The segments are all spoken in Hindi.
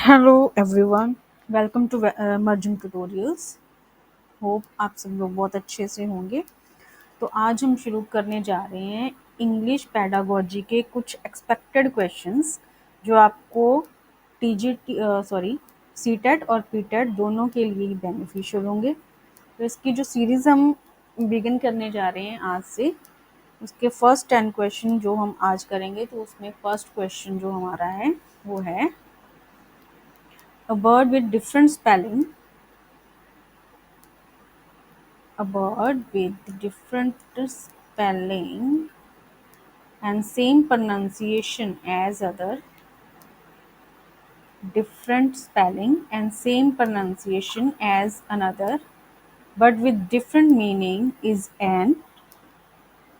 Hello everyone, welcome to merging tutorials. Hope आप सब लोग बहुत अच्छे से होंगे। तो आज हम शुरू करने जा रहे हैं इंग्लिश पेडागोजी के कुछ एक्सपेक्टेड क्वेश्चंस जो आपको टीजीटी सीटेट और पीटेट दोनों के लिए ही बेनिफिशियल होंगे। तो इसकी जो सीरीज़ हम बिगिन करने जा रहे हैं आज से, उसके फर्स्ट 10 क्वेश्चन जो हम आज करेंगे, तो उसमें फर्स्ट क्वेश्चन जो हमारा है वो है a bird with different spelling a bird with different spelling and same pronunciation as other different spelling and same pronunciation as another but with different meaning is an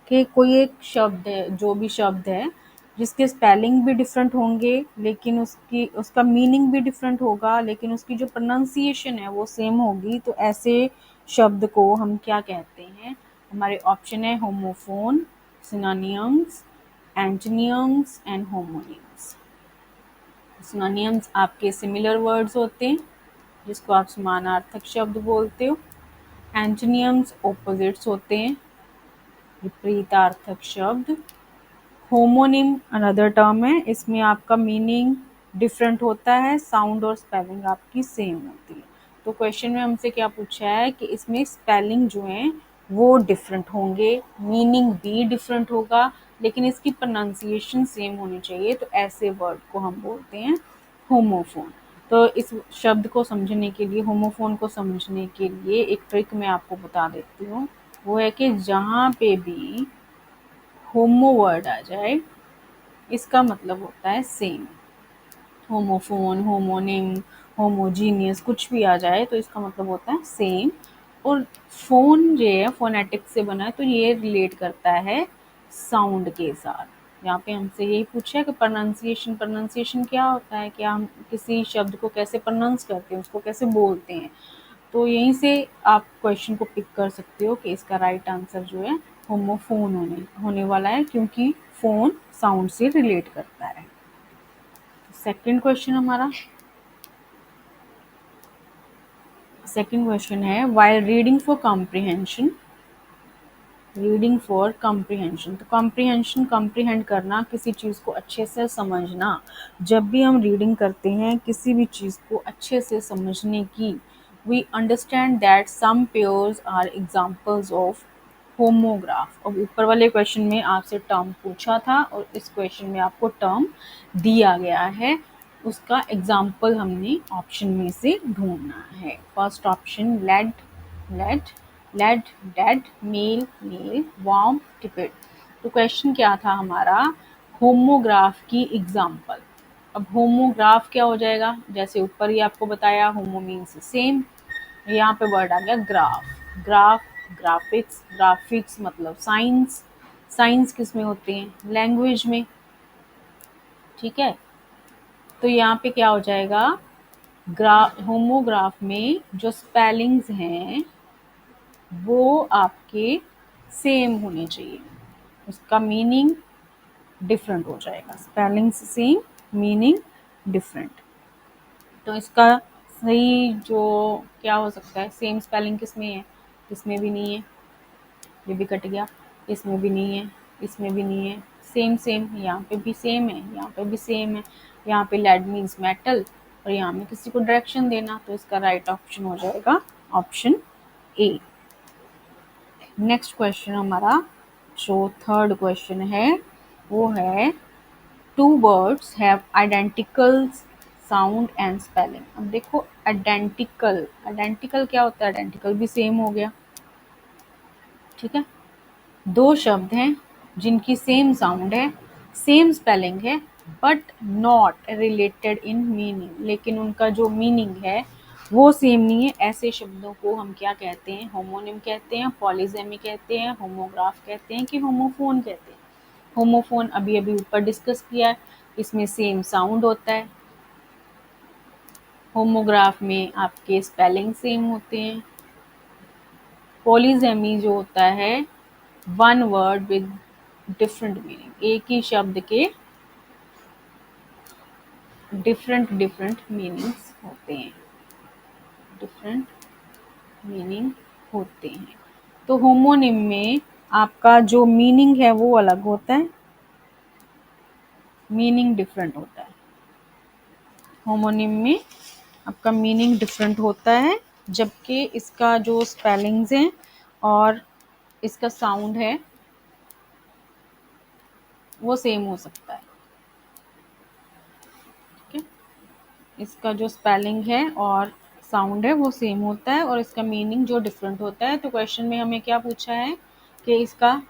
कि कोई एक शब्द है, जो भी शब्द है जिसके स्पेलिंग भी डिफरेंट होंगे लेकिन उसका मीनिंग भी डिफरेंट होगा, लेकिन उसकी जो प्रोनाउंसिएशन है वो सेम होगी, तो ऐसे शब्द को हम क्या कहते हैं? हमारे ऑप्शन है homophone, synonyms, antonyms and homonyms. Synonyms आपके सिमिलर वर्ड्स होते हैं जिसको आप समानार्थक शब्द बोलते हो। एंटोनिम्स ऑपोजिट्स होते हैं, विपरीतार्थक शब्द। होमोनिम अनदर टर्म है, इसमें आपका मीनिंग डिफरेंट होता है, साउंड और स्पेलिंग आपकी सेम होती है। तो क्वेश्चन में हमसे क्या पूछा है कि इसमें स्पेलिंग जो है वो डिफरेंट होंगे, मीनिंग भी डिफरेंट होगा, लेकिन इसकी प्रोनाउंसिएशन सेम होनी चाहिए। तो ऐसे वर्ड को हम बोलते हैं होमोफोन। तो इस शब्द को समझने के लिए, होमोफोन को समझने के लिए एक ट्रिक मैं आपको बता देती हूँ। वो है कि जहाँ पे भी होमो वर्ड आ जाए इसका मतलब होता है सेम। होमोफोन, होमोनिम, होमोजीनियस कुछ भी आ जाए तो इसका मतलब होता है सेम। और फोन जो है फोनेटिक से बना है, तो ये रिलेट करता है साउंड के साथ। यहाँ पे हमसे यही पूछा है कि प्रोनाउंसिएशन प्रोनाउंसिएशन क्या होता है, क्या हम किसी शब्द को कैसे प्रोनाउंस करते हैं, उसको कैसे बोलते हैं। तो यहीं से आप क्वेश्चन को पिक कर सकते हो कि इसका राइट आंसर जो है होमोफोन होने वाला है, क्योंकि फोन साउंड से रिलेट करता है। सेकंड क्वेश्चन है while reading for comprehension. Reading for comprehension, तो कॉम्प्रिहेंशन कॉम्प्रिहेंड करना, किसी चीज़ को अच्छे से समझना। जब भी हम रीडिंग करते हैं किसी भी चीज़ को अच्छे से समझने की, we understand that some pairs are examples of homograph. और ऊपर वाले क्वेश्चन में आपसे टर्म पूछा था और इस क्वेश्चन में आपको टर्म दिया गया है, उसका एग्जाम्पल हमने ऑप्शन में से ढूंढना है। First option lead, lead, lead, dead, male, male, warm, tepid. तो क्वेश्चन क्या था हमारा? होमोग्राफ की एग्जाम्पल। अब होमोग्राफ क्या हो जाएगा? जैसे ऊपर ही आपको बताया, होमो मीन्स सेम, यहाँ पे वर्ड आ गया ग्राफ। ग्राफ, ग्राफिक्स, ग्राफिक्स मतलब साइंस। साइंस किस में होते हैं? लैंग्वेज में। ठीक है, तो यहाँ पे क्या हो जाएगा? होमोग्राफ में जो स्पेलिंग्स हैं वो आपके सेम होने चाहिए, उसका मीनिंग डिफरेंट हो जाएगा। Spelling same, meaning different. तो इसका सही जो क्या हो सकता है? सेम स्पेलिंग किस में है? इसमें भी नहीं है, ये भी कट गया। इसमें भी नहीं है, इसमें भी नहीं है। सेम सेम, यहाँ पे भी सेम है, यहाँ पे भी सेम है। यहाँ पे लेड मीन्स मेटल और यहाँ में किसी को डायरेक्शन देना, तो इसका राइट ऑप्शन हो जाएगा ऑप्शन ए। नेक्स्ट क्वेश्चन हमारा जो थर्ड क्वेश्चन है वो है two words have identical sound and spelling. अब देखो, आइडेंटिकल, आइडेंटिकल क्या होता है? आइडेंटिकल भी सेम हो गया। ठीक है, दो शब्द हैं जिनकी सेम साउंड है, सेम स्पेलिंग है, but not related in meaning, लेकिन उनका जो मीनिंग है वो सेम नहीं है। ऐसे शब्दों को हम क्या कहते हैं? होमोनिम कहते हैं, पॉलीजेमी कहते हैं, होमोग्राफ कहते हैं कि होमोफोन कहते हैं। होमोफोन अभी अभी ऊपर डिस्कस किया है, इसमें सेम साउंड होता है। होमोग्राफ में आपके स्पेलिंग सेम होते हैं। पॉलीजेमी जो होता है one word with different meaning, एक ही शब्द के डिफरेंट डिफरेंट मीनिंग्स होते हैं, डिफरेंट मीनिंग होते हैं। तो होमोनिम में आपका जो मीनिंग है वो अलग होता है, मीनिंग डिफरेंट होता है। होमोनिम में आपका मीनिंग डिफरेंट होता है, जबकि इसका जो स्पेलिंग्स हैं और इसका साउंड है वो सेम हो सकता है। ठीक है, इसका जो स्पेलिंग है और साउंड है वो सेम होता है और इसका मीनिंग जो डिफरेंट होता है। तो क्वेश्चन में हमें क्या पूछा है कि इसका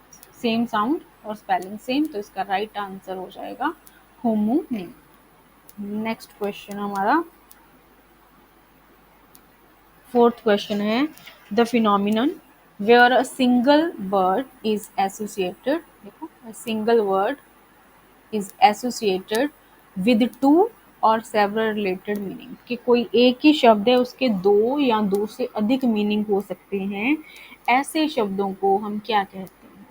सेम साउंड और स्पेलिंग सेम, तो इसका राइट आंसर हो जाएगा होमोनिम। नेक्स्ट क्वेश्चन हमारा फोर्थ क्वेश्चन है the phenomenon where a single word is associated, देखो single word is associated with two or several related meaning, कि कोई एक ही शब्द है उसके दो या दो से अधिक मीनिंग हो सकते हैं, ऐसे शब्दों को हम क्या कहते हैं?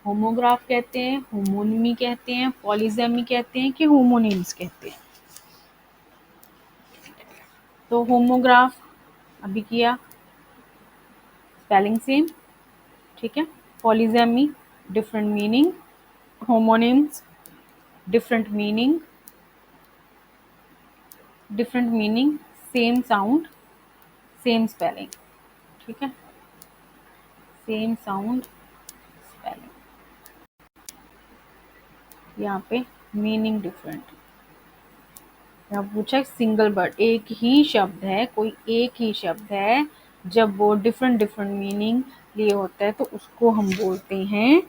होमोग्राफ कहते हैं, होमोनिमी कहते हैं, पॉलीजेमी कहते हैं कि होमोनिम्स कहते हैं। तो होमोग्राफ अभी किया, स्पेलिंग सेम, ठीक है। Polysemy different meaning, homonyms different meaning, different meaning, same sound, same spelling, ठीक है, सेम साउंड स्पेलिंग, यहाँ पे मीनिंग डिफरेंट। यहाँ पूछा सिंगल वर्ड, एक ही शब्द है, कोई एक ही शब्द है, जब वो डिफरेंट डिफरेंट मीनिंग लिए होता है तो उसको हम बोलते हैं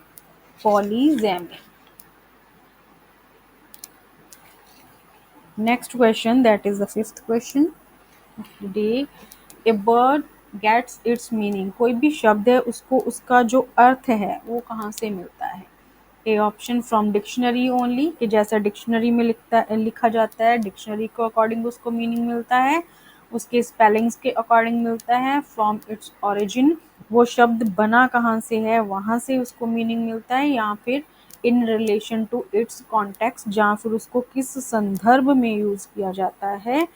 polysemy. Next question, that is the fifth question today. A bird gets its meaning, कोई भी शब्द है उसको उसका जो अर्थ है वो कहाँ से मिलता है? A option from dictionary only, कि जैसा डिक्शनरी में लिखा जाता है डिक्शनरी को अकॉर्डिंग उसको मीनिंग मिलता है, उसके स्पेलिंग्स के अकॉर्डिंग मिलता है। फ्रॉम इट्स ओरिजिन, वो शब्द बना कहाँ से है वहाँ से उसको मीनिंग मिलता है, या फिर in relation to its context, जहाँ फिर उसको किस संदर्भ में यूज किया जाता है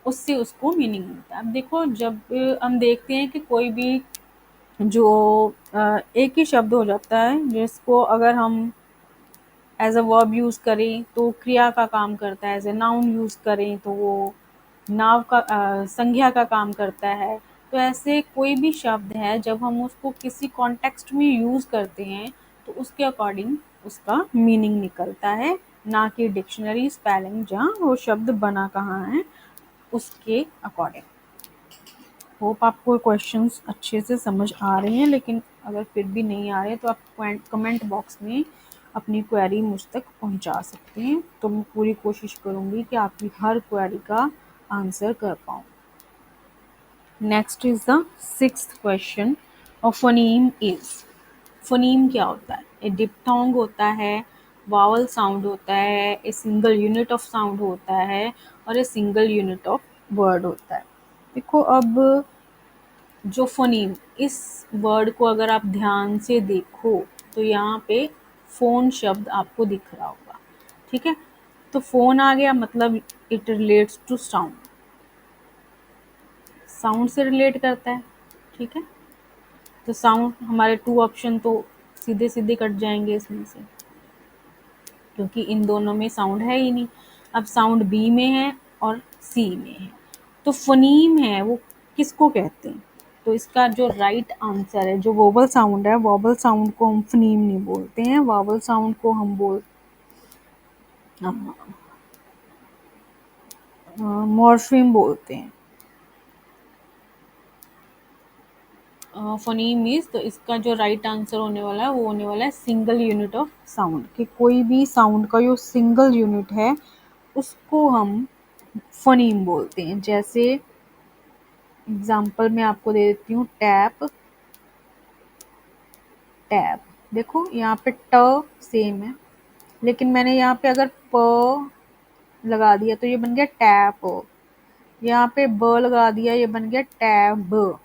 उससे उसको मीनिंग मिलता है। अब देखो, जब हम देखते हैं कि कोई भी जो एक ही शब्द हो जाता है जिसको अगर हम एज अ वर्ब यूज करें तो क्रिया का काम करता है, एज ए नाउन यूज करें तो वो नाव का संज्ञा का काम करता है। तो ऐसे कोई भी शब्द है जब हम उसको किसी कॉन्टेक्स्ट में यूज करते हैं तो उसके अकॉर्डिंग उसका मीनिंग निकलता है, ना कि डिक्शनरी स्पेलिंग जहाँ वो शब्द बना कहाँ है उसके अकॉर्डिंग। होप आपको क्वेश्चंस अच्छे से समझ आ रहे हैं, लेकिन अगर फिर भी नहीं आ रहे तो आप कमेंट बॉक्स में अपनी क्वेरी मुझ तक पहुंचा सकते हैं, तो मैं पूरी कोशिश करूंगी कि आपकी हर क्वेरी का आंसर कर पाऊँ। Next is the sixth question of phoneme is. Phoneme क्या होता है? ए डिप्थोंग होता है, वावल साउंड होता है, a single unit of sound होता है और a single unit of word होता है। देखो, अब जो फोनीम, इस वर्ड को अगर आप ध्यान से देखो तो यहाँ पे फोन शब्द आपको दिख रहा होगा, ठीक है। तो फोन आ गया मतलब it relates to sound, sound से रिलेट करता है, ठीक है। तो साउंड, हमारे टू ऑप्शन तो सीधे सीधे कट जाएंगे इसमें से, क्योंकि इन दोनों में साउंड है ही नहीं। अब साउंड बी में है और सी में है, तो फोनीम है वो किसको कहते हैं? तो इसका जो राइट आंसर है, जो वोवल साउंड है, वोवल साउंड को हम फोनीम नहीं बोलते हैं, वोवल साउंड को हम मॉर्फीम बोलते हैं। फोनीम मीन्स, तो इसका जो राइट आंसर होने वाला है वो होने वाला है सिंगल यूनिट ऑफ साउंड, कि कोई भी साउंड का जो सिंगल यूनिट है उसको हम फोनीम बोलते हैं। जैसे एग्जांपल मैं आपको दे देती हूँ, टैप, टैप, देखो यहाँ पे ट सेम है, लेकिन मैंने यहाँ पे अगर प लगा दिया तो ये बन गया टैप, यहाँ पे ब लगा दिया ये बन गया टैब।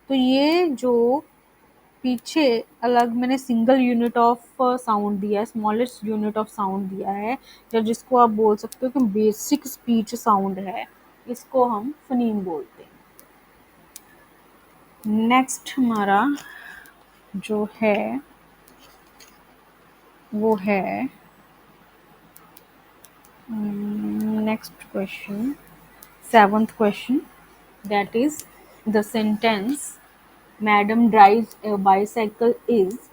तो ये जो पीछे अलग मैंने सिंगल यूनिट ऑफ साउंड दिया है, स्मॉलेस्ट यूनिट ऑफ साउंड दिया है, या जिसको आप बोल सकते हो कि बेसिक स्पीच साउंड है, इसको हम फनीम बोलते हैं। नेक्स्ट हमारा जो है वो है next question, seventh question, that is the sentence Madam drives a bicycle is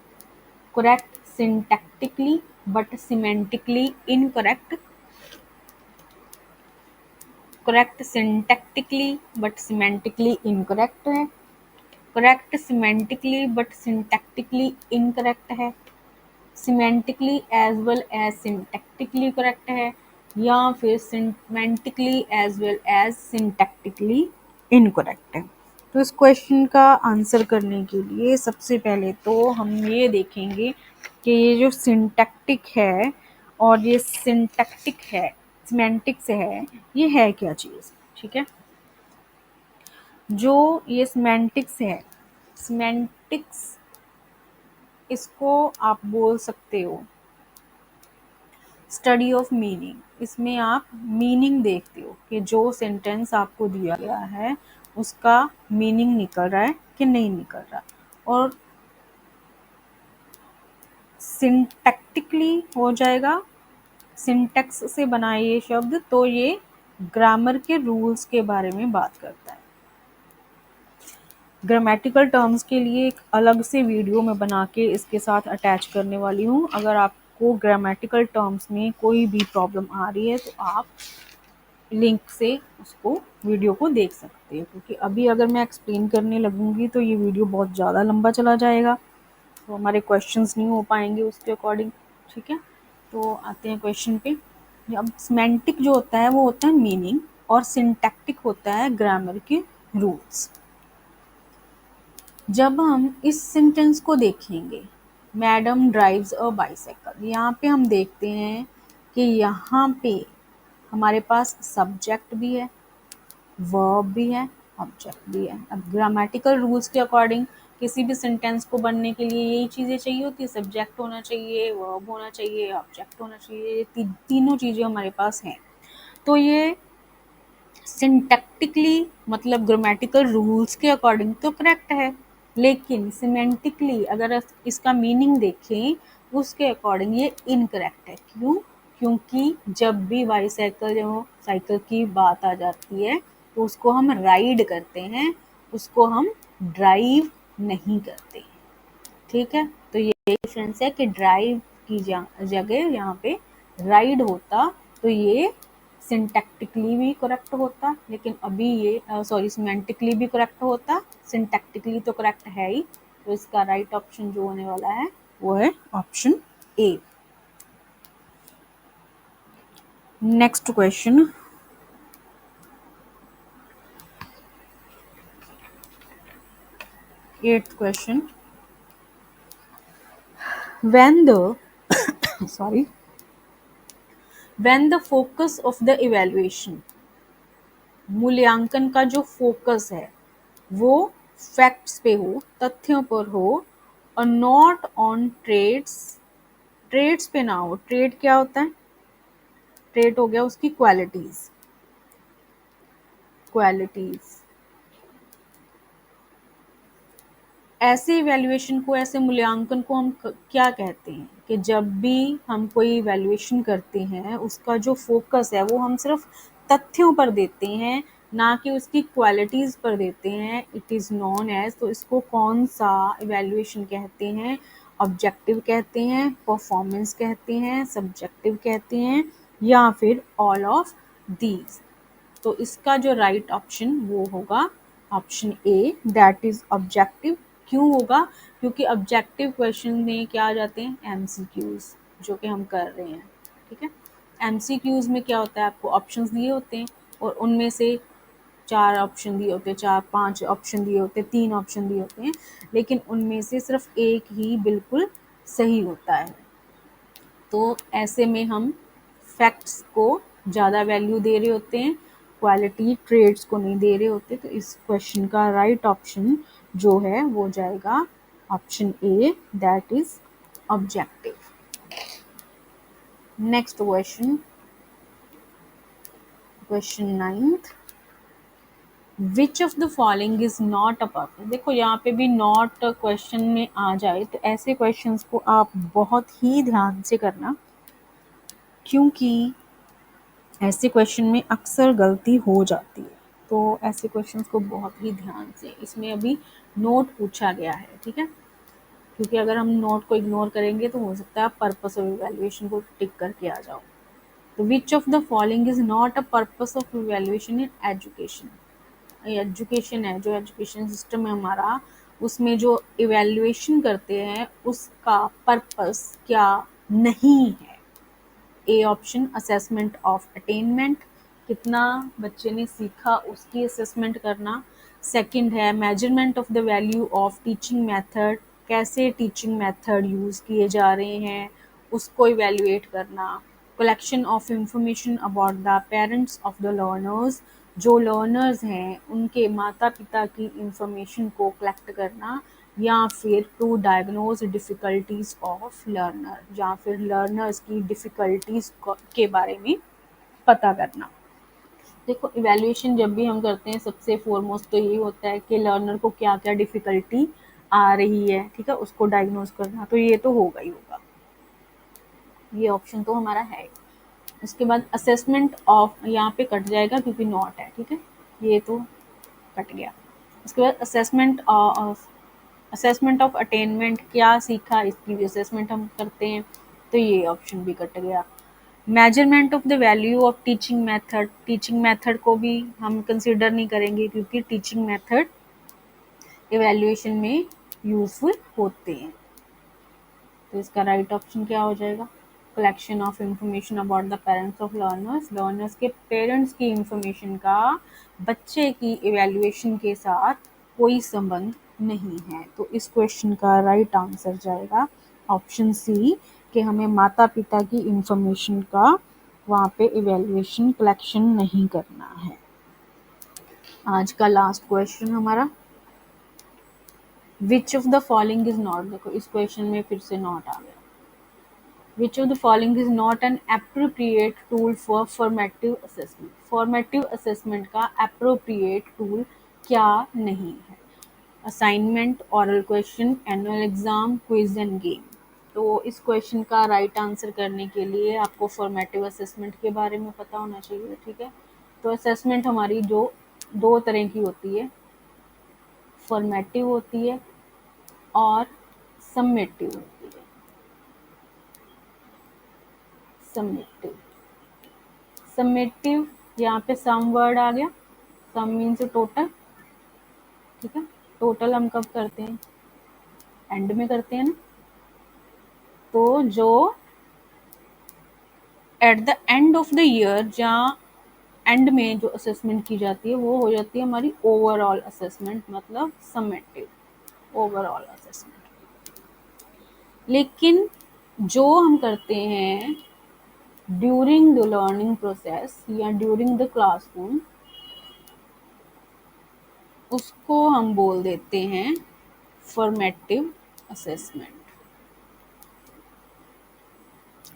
correct syntactically but semantically incorrect. Correct syntactically but semantically incorrect है, correct semantically but syntactically incorrect है, semantically as well as syntactically correct है, या फिर semantically as well as syntactically incorrect है। तो इस क्वेश्चन का आंसर करने के लिए सबसे पहले तो हम ये देखेंगे कि ये जो सिंटैक्टिक है और ये सिंटैक्टिक है, सिमेंटिक्स है, ये है क्या चीज़, ठीक है। जो ये सिमेंटिक्स है, सिमेंटिक्स इसको आप बोल सकते हो स्टडी ऑफ मीनिंग। इसमें आप मीनिंग देखते हो कि जो सेंटेंस आपको दिया गया है उसका मीनिंग निकल रहा है कि नहीं निकल रहा। और सिंटैक्टिकली हो जाएगा, सिंटैक्स से बना ये शब्द, तो ये ग्रामर के रूल्स के बारे में बात करता है। ग्रामेटिकल टर्म्स के लिए एक अलग से वीडियो मैं बना के इसके साथ अटैच करने वाली हूँ। अगर आपको ग्रामेटिकल टर्म्स में कोई भी प्रॉब्लम आ रही है तो आप लिंक से उसको वीडियो को देख सकते हैं, क्योंकि अभी अगर मैं एक्सप्लेन करने लगूंगी तो ये वीडियो बहुत ज़्यादा लंबा चला जाएगा, तो हमारे क्वेश्चंस नहीं हो पाएंगे उसके अकॉर्डिंग, ठीक है। तो आते हैं क्वेश्चन पे। अब सिमेंटिक जो होता है वो होता है मीनिंग, और सिंटैक्टिक होता है ग्रामर के रूल्स। जब हम इस सेंटेंस को देखेंगे, मैडम ड्राइव्स अ बाइसाइकिल, यहाँ पे हम देखते हैं कि यहाँ पे हमारे पास सब्जेक्ट भी है, वर्ब भी है, ऑब्जेक्ट भी है। अब ग्रामेटिकल रूल्स के अकॉर्डिंग किसी भी सेंटेंस को बनने के लिए यही चीज़ें चाहिए होती है, सब्जेक्ट होना चाहिए, वर्ब होना चाहिए, ऑब्जेक्ट होना चाहिए, ये तीनों चीज़ें हमारे पास हैं। तो ये सिंटैक्टिकली मतलब ग्रामेटिकल रूल्स के अकॉर्डिंग तो करेक्ट है, लेकिन सिमेंटिकली अगर इसका मीनिंग देखें उसके अकॉर्डिंग ये इनकरेक्ट है। क्यों? क्योंकि जब भी बाईसाइकिल जो साइकिल की बात आ जाती है तो उसको हम राइड करते हैं, उसको हम ड्राइव नहीं करते, ठीक है। तो ये डिफरेंस है कि ड्राइव की जगह यहाँ पे राइड होता तो ये सिंटैक्टिकली भी करेक्ट होता, लेकिन अभी ये सिमेंटिकली भी करेक्ट होता, सिंटैक्टिकली तो करेक्ट है ही। तो इसका राइट ऑप्शन जो होने वाला है वो है option A. Next question, eighth question, when the sorry when the focus of the evaluation, मूल्यांकन का जो फोकस है वो फैक्ट्स पे हो, तथ्यों पर हो, और नॉट ऑन ट्रेड्स, ट्रेड्स पे ना हो। ट्रेड क्या होता है? ट्रेड हो गया उसकी क्वालिटीज, क्वालिटीज। ऐसे इवैल्यूएशन को, ऐसे मूल्यांकन को हम क्या कहते हैं कि जब भी हम कोई इवैल्यूएशन करते हैं उसका जो फोकस है वो हम सिर्फ तथ्यों पर देते हैं, ना कि उसकी क्वालिटीज़ पर देते हैं। इट इज़ नॉन एज, तो इसको कौन सा इवैल्यूएशन कहते हैं? ऑब्जेक्टिव कहते हैं, परफॉर्मेंस कहते हैं, सब्जेक्टिव कहते हैं, या फिर ऑल ऑफ दीज। तो इसका जो राइट ऑप्शन वो होगा option A, that is objective. क्यों होगा? क्योंकि ऑब्जेक्टिव क्वेश्चन में क्या आ जाते हैं? एमसीक्यूज, जो कि हम कर रहे हैं, ठीक है। एमसीक्यूज में क्या होता है? आपको ऑप्शंस दिए होते हैं और उनमें से 4 ऑप्शन दिए होते हैं, 4-5 ऑप्शन दिए होते हैं, 3 ऑप्शन दिए होते हैं, लेकिन उनमें से सिर्फ एक ही बिल्कुल सही होता है। तो ऐसे में हम फैक्ट्स को ज़्यादा वैल्यू दे रहे होते हैं, क्वालिटी ट्रेड्स को नहीं दे रहे होते। तो इस क्वेश्चन का राइट ऑप्शन जो है वो जाएगा option A, that is objective. Next question, question 9th. Which of the following is not a purpose. देखो यहाँ पे भी नॉट क्वेश्चन में आ जाए तो ऐसे क्वेश्चंस को आप बहुत ही ध्यान से करना, क्योंकि ऐसे क्वेश्चन में अक्सर गलती हो जाती है. तो ऐसे क्वेश्चंस को बहुत ही ध्यान से, इसमें अभी नोट पूछा गया है, ठीक है, क्योंकि अगर हम नोट को इग्नोर करेंगे तो हो सकता है आप पर्पस ऑफ इवैल्यूएशन को टिक करके आ जाओ. तो which of the following is not a purpose of evaluation in education. Education है, जो एजुकेशन सिस्टम है हमारा, उसमें जो इवैल्यूएशन करते हैं उसका पर्पस क्या नहीं है. A option, assessment of attainment, कितना बच्चे ने सीखा उसकी असेसमेंट करना. सेकंड है measurement of the value of teaching method, कैसे टीचिंग मेथड यूज़ किए जा रहे हैं उसको इवेल्युएट करना. Collection of information about the parents of the learners, जो लर्नर्स हैं उनके माता पिता की इंफॉर्मेशन को कलेक्ट करना. या फिर to diagnose difficulties of learner, या फिर लर्नर्स की डिफ़िकल्टीज के बारे में पता करना. देखो इवैल्यूएशन जब भी हम करते हैं सबसे फोरमोस्ट तो यही होता है कि लर्नर को क्या क्या डिफ़िकल्टी आ रही है, ठीक है, उसको डायग्नोज करना. तो ये तो होगा ही होगा, ये ऑप्शन तो हमारा है. उसके बाद असेसमेंट ऑफ, यहाँ पे कट जाएगा क्योंकि नॉट है, ठीक है, ये तो कट गया. उसके बाद असेसमेंट ऑफ अटेनमेंट, क्या सीखा इसकी भी असेसमेंट हम करते हैं, तो ये ऑप्शन भी कट गया. Measurement of the value of teaching method, teaching method को भी हम कंसिडर नहीं करेंगे क्योंकि टीचिंग मेथड इवैल्यूएशन में यूजफुल होते हैं. तो इसका राइट ऑप्शन क्या हो जाएगा, collection of information about the parents of learners, learners के पेरेंट्स की इंफॉर्मेशन का बच्चे की इवैल्यूएशन के साथ कोई संबंध नहीं है. तो इस क्वेश्चन का राइट आंसर जाएगा ऑप्शन सी, कि हमें माता पिता की इंफॉर्मेशन का वहाँ पे इवैल्यूएशन कलेक्शन नहीं करना है. आज का लास्ट क्वेश्चन हमारा, which of the following is not. देखो इस क्वेश्चन में फिर से नॉट आ गया. Which of the following is not an appropriate tool for formative assessment? Formative assessment का appropriate tool क्या नहीं है. Assignment, oral question, annual exam, quiz and game. तो इस क्वेश्चन का राइट आंसर करने के लिए आपको फॉर्मेटिव असेसमेंट के बारे में पता होना चाहिए, ठीक है. तो असेसमेंट हमारी जो दो तरह की होती है, फॉर्मेटिव होती है और समेटिव होती है. समेटिव, समेटिव यहाँ पे सम वर्ड आ गया, सम मीन्स टोटल, ठीक है. टोटल हम कब करते हैं, एंड में करते हैं ना. तो जो at the end of the year, जहाँ एंड में जो असेसमेंट की जाती है वो हो जाती है हमारी ओवरऑल असेसमेंट, मतलब समेटिव ओवरऑल असेसमेंट. लेकिन जो हम करते हैं ड्यूरिंग द लर्निंग प्रोसेस या ड्यूरिंग द क्लासरूम, उसको हम बोल देते हैं फॉर्मेटिव असेसमेंट,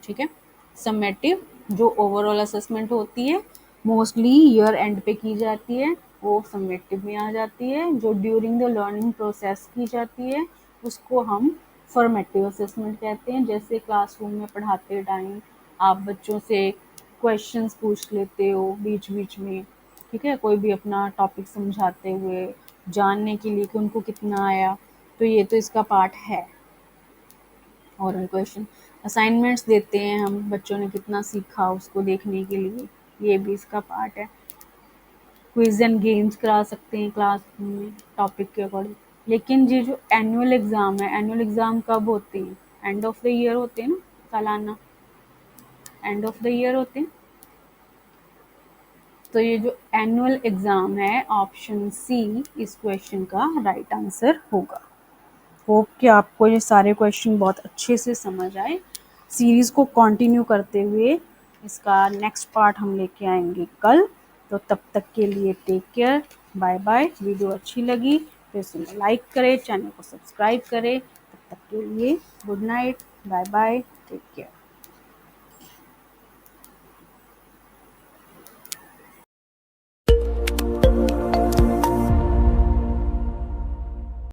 ठीक है. समेटिव जो ओवरऑल असेसमेंट होती है मोस्टली ईयर एंड पे की जाती है, वो समेटिव में आ जाती है. जो ड्यूरिंग द लर्निंग प्रोसेस की जाती है उसको हम फॉर्मेटिव असेसमेंट कहते हैं. जैसे क्लासरूम में पढ़ाते टाइम आप बच्चों से क्वेश्चंस पूछ लेते हो बीच बीच में, ठीक है, कोई भी अपना टॉपिक समझाते हुए जानने के लिए कि उनको कितना आया, तो ये तो इसका पार्ट है. ओरल क्वेश्चन, असाइनमेंट्स देते हैं हम, बच्चों ने कितना सीखा उसको देखने के लिए, ये भी इसका पार्ट है. क्विज एंड गेम्स करा सकते हैं क्लास में टॉपिक के अकॉर्डिंग. लेकिन ये जो एनुअल एग्ज़ाम है, एनुअल एग्ज़ाम कब होते हैं, एंड ऑफ द ईयर होते हैं ना, सालाना एंड ऑफ द ईयर होते हैं. तो ये जो एनुअल एग्ज़ाम है, ऑप्शन सी इस क्वेश्चन का राइट आंसर होगा. होप कि आपको ये सारे क्वेश्चन बहुत अच्छे से समझ आए. सीरीज़ को कंटिन्यू करते हुए इसका नेक्स्ट पार्ट हम लेके आएंगे कल. तो तब तक के लिए take care, bye bye. Video अच्छी लगी फिर सुने। लाइक करें, चैनल को सब्सक्राइब करें। तब तक के लिए good night, bye bye, take care.